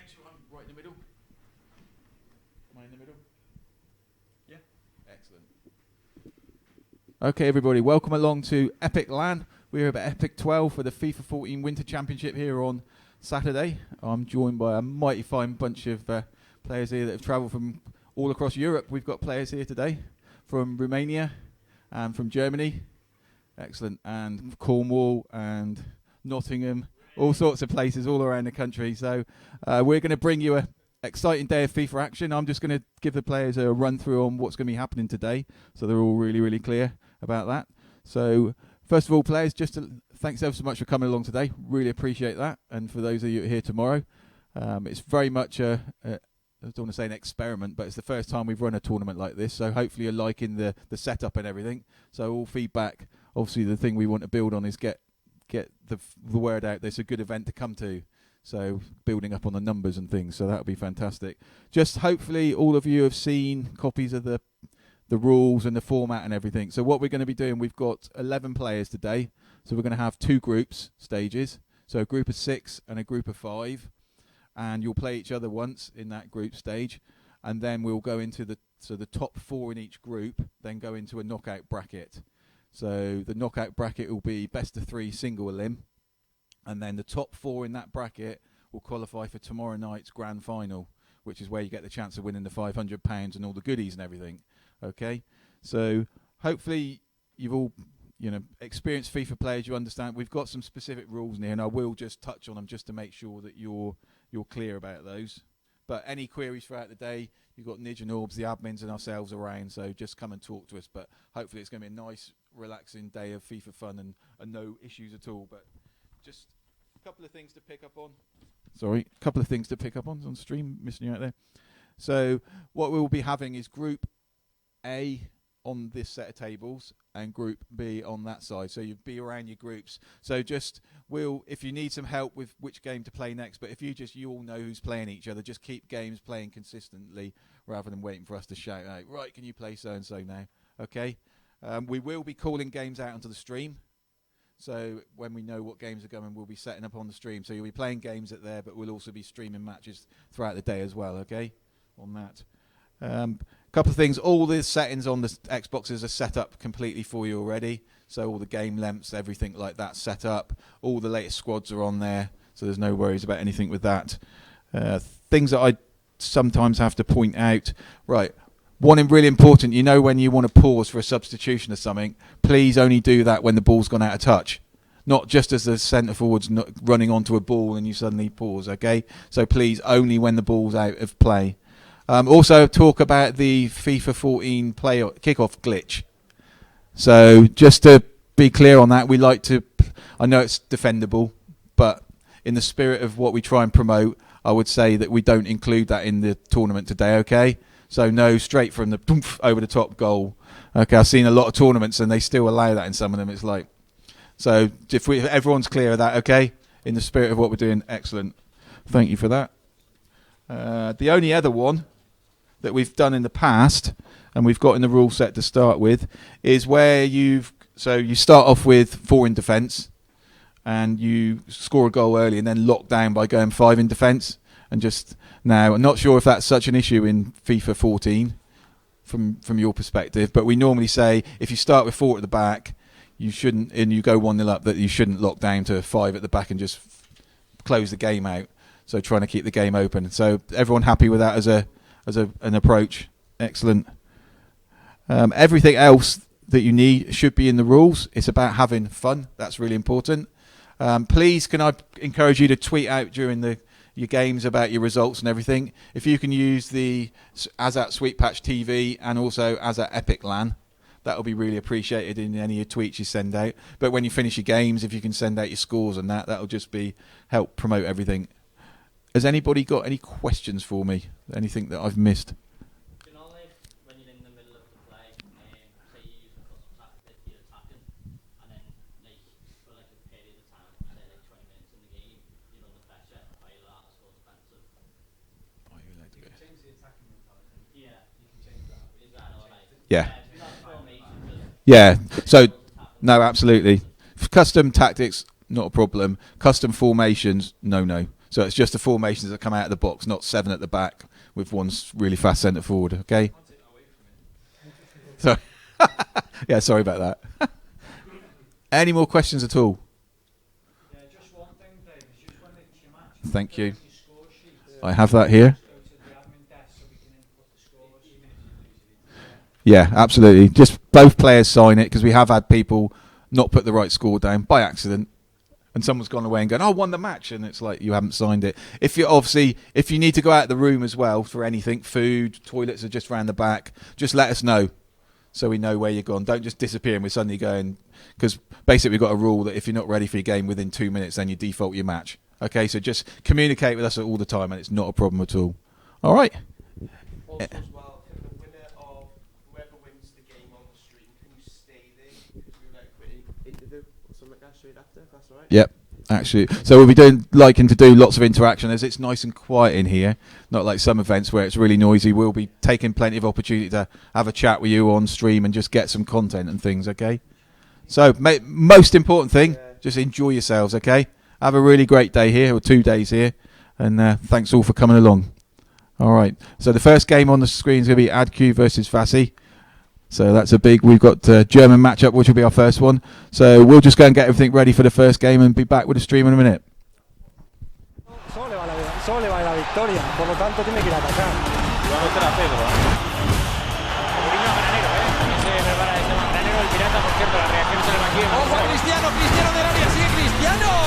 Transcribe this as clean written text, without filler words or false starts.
make sure I'm right in the middle. Am I in the middle? Yeah? Excellent. Okay, everybody, welcome along to Epic LAN. We're here at epic.TWELVE for the FIFA 14 Winter Championship here on Saturday. I'm joined by a mighty fine bunch of players here that have travelled from all across Europe. We've got players here today from Romania and from Germany. Excellent. And Cornwall and Nottingham, all sorts of places all around the country. So we're going to bring you an exciting day of FIFA action. I'm just going to give the players a run through on what's going to be happening today, so they're all really, really clear about that. So first of all, players, thanks ever so much for coming along today. Really appreciate that. And for those of you here tomorrow, it's very much I don't want to say an experiment, but it's the first time we've run a tournament like this. So hopefully you're liking the setup and everything. So all feedback, obviously the thing we want to build on is get the word out. There's a good event to come to. So building up on the numbers and things. So that would be fantastic. Just hopefully all of you have seen copies of the rules and the format and everything. So what we're going to be doing, we've got 11 players today. So we're going to have two groups stages. So a group of 6 and a group of 5. And you'll play each other once in that group stage. And then we'll go into the top 4 in each group, then go into a knockout bracket. So the knockout bracket will be best of 3 single elim. And then the top 4 in that bracket will qualify for tomorrow night's grand final, which is where you get the chance of winning the £500 and all the goodies and everything. Okay, so hopefully you've all experienced FIFA players. You understand we've got some specific rules in here, and I will just touch on them just to make sure that you're clear about those. But any queries throughout the day, you've got Nidge and Orbs, the admins, and ourselves around. So just come and talk to us. But hopefully it's going to be a nice, relaxing day of FIFA fun and no issues at all. But just a couple of things to pick up on. Sorry, a couple of things to pick up on stream, missing you out there. So what we'll be having is Group A on this set of tables and Group B on that side. So you'll be around your groups. So if you need some help with which game to play next, but if you all know who's playing each other, just keep games playing consistently rather than waiting for us to shout out, right, can you play so-and-so now? Okay. We will be calling games out onto the stream. So when we know what games are going, we'll be setting up on the stream. So you'll be playing games at there, but we'll also be streaming matches throughout the day as well, okay, on that. Couple of things. All the settings on the Xboxes are set up completely for you already. So all the game lengths, everything like that set up. All the latest squads are on there, so there's no worries about anything with that. Things that I sometimes have to point out. Right. One really important, when you want to pause for a substitution or something, please only do that when the ball's gone out of touch. Not just as the centre forward's running onto a ball and you suddenly pause, okay? So please, only when the ball's out of play. Also talk about the FIFA 14 kickoff glitch. So just to be clear on that, I know it's defendable, but in the spirit of what we try and promote, I would say that we don't include that in the tournament today, okay? So no straight from the over the top goal. Okay, I've seen a lot of tournaments and they still allow that in some of them. It's like, so if everyone's clear of that, okay? In the spirit of what we're doing, excellent. Thank you for that. The only other one that we've done in the past, and we've got in the rule set to start with, is where you start off with 4 in defence, and you score a goal early and then lock down by going 5 in defence. And now, I'm not sure if that's such an issue in FIFA 14 from your perspective, but we normally say if you start with 4 at the back, you shouldn't, and you go 1-0 up, that you shouldn't lock down to 5 at the back and just close the game out. So trying to keep the game open. So everyone happy with that as an approach? Excellent. Everything else that you need should be in the rules. It's about having fun. That's really important. Please, can I encourage you to tweet out during your games about your results and everything. If you can use the as at Sweet Patch TV and also as at Epic LAN, that will be really appreciated in any of your tweets you send out. But when you finish your games, if you can send out your scores and that'll just help promote everything. Has anybody got any questions for me? Anything that I've missed? You know, like when you're in the middle of the play, say you use a custom tactic, you're attacking, and then like for like a period of time, say like 20 minutes in the game, you're under pressure, are you allowed to score defensive? You can change the attacking mentality. Yeah. You can change that. Is that alright? Yeah. Yeah. So no, absolutely. Custom tactics, not a problem. Custom formations, no. So it's just the formations that come out of the box, not 7 at the back with one really fast centre forward. Okay. So, yeah, sorry about that. Any more questions at all? Yeah, just one thing, Dave. It's just when it's your match. Thank you. Your score sheet. I have that here. Go to the admin desk so we can input the scores. Yeah, absolutely. Just both players sign it, because we have had people not put the right score down by accident, and someone's gone away and gone, "Oh, won the match," and it's like you haven't signed it. If you need to go out of the room as well for anything, food, toilets are just round the back, just let us know so we know where you're gone. Don't just disappear and we're suddenly going, because basically we've got a rule that if you're not ready for your game within 2 minutes, then you default your match. Okay, so just communicate with us all the time, and it's not a problem at all. All right. Also, as well, can the winner of whoever wins the game on the stream, can you stay there? Because we would like a quick interview or something like that straight after, if that's all right. Yep. Actually, so we'll be liking to do lots of interaction, as it's nice and quiet in here, not like some events where it's really noisy. We'll be taking plenty of opportunity to have a chat with you on stream and just get some content and things. Okay. So most important thing, just enjoy yourselves. Okay. Have a really great day here, or 2 days here, and thanks all for coming along. All right. So the first game on the screen is going to be AdQ versus Fassi. So that's we've got German matchup, which will be our first one. So we'll just go and get everything ready for the first game and be back with the stream in a minute. Sole va la victoria, por lo tanto tiene que ir a atacar. Va a meter a Pedro, Mourinho a Granero, también se prepara este Granero, el pirata, por cierto, las reacciones en el banquillo. ¡Ojo a Cristiano! ¡Cristiano del área! ¡Sigue Cristiano!